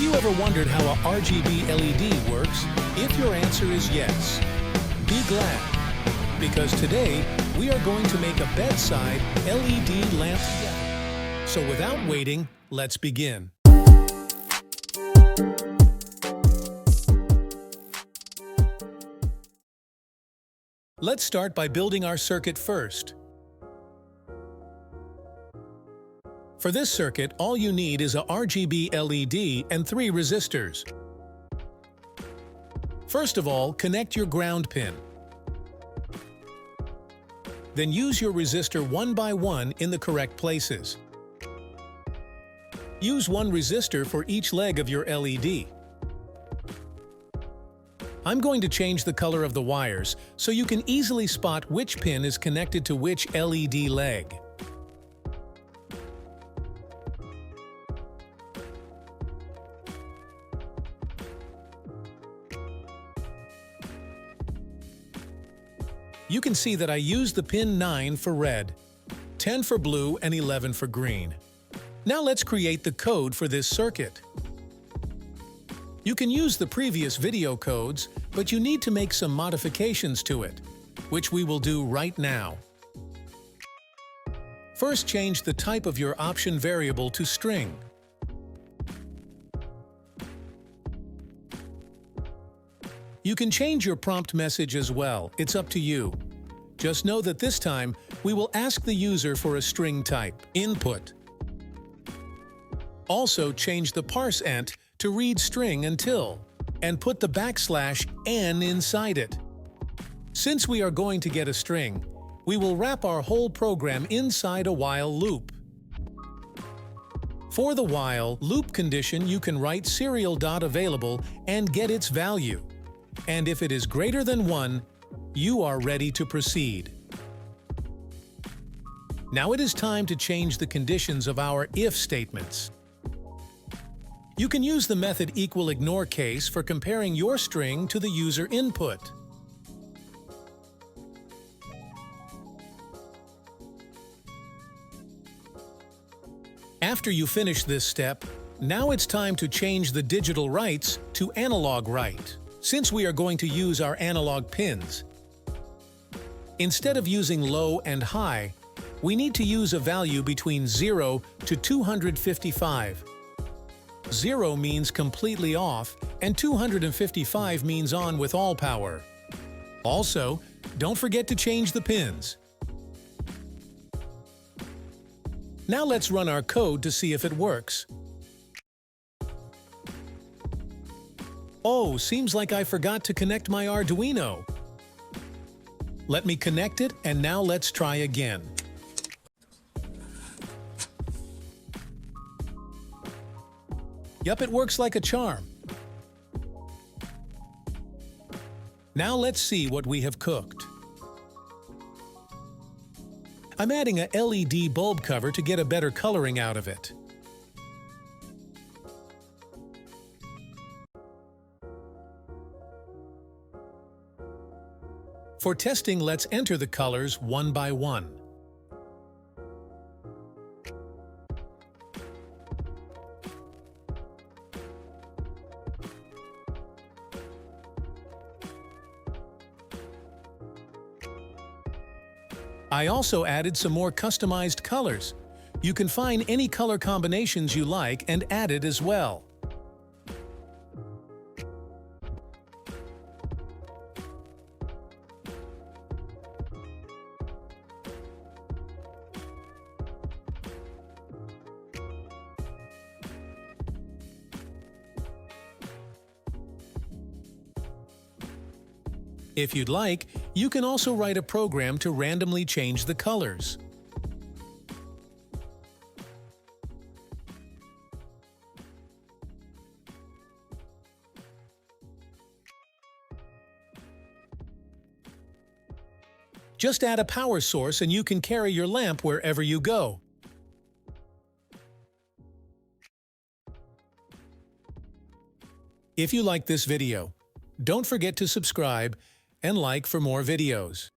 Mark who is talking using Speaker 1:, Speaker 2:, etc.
Speaker 1: Have you ever wondered how a RGB LED works? If your answer is yes, be glad, because today we are going to make a bedside LED lamp together. So without waiting, let's begin. Let's start by building our circuit first. For this circuit, all you need is a RGB LED and 3 resistors. First of all, connect your ground pin. Then use your resistor one by one in the correct places. Use one resistor for each leg of your LED. I'm going to change the color of the wires so you can easily spot which pin is connected to which LED leg. You can see that I used the pin 9 for red, 10 for blue, and 11 for green. Now let's create the code for this circuit. You can use the previous video codes, but you need to make some modifications to it, which we will do right now. First, change the type of your option variable to string. You can change your prompt message as well, it's up to you. Just know that this time, we will ask the user for a string type, input. Also, change the parse ent to read string until, and put the \n inside it. Since we are going to get a string, we will wrap our whole program inside a while loop. For the while loop condition, you can write serial.available and get its value. And if it is greater than 1, you are ready to proceed. Now it is time to change the conditions of our if statements. You can use the method =ignore case for comparing your string to the user input. After you finish this step, now it's time to change the digital writes to analog write, since we are going to use our analog pins. Instead of using low and high, we need to use a value between 0 to 255. 0 means completely off, and 255 means on with all power. Also, don't forget to change the pins. Now let's run our code to see if it works. Oh, seems like I forgot to connect my Arduino. Let me connect it, and now let's try again. Yup, it works like a charm. Now let's see what we have cooked. I'm adding a LED bulb cover to get a better coloring out of it. For testing, let's enter the colors one by one. I also added some more customized colors. You can find any color combinations you like and add it as well. If you'd like, you can also write a program to randomly change the colors. Just add a power source and you can carry your lamp wherever you go. If you like this video, don't forget to subscribe and like for more videos.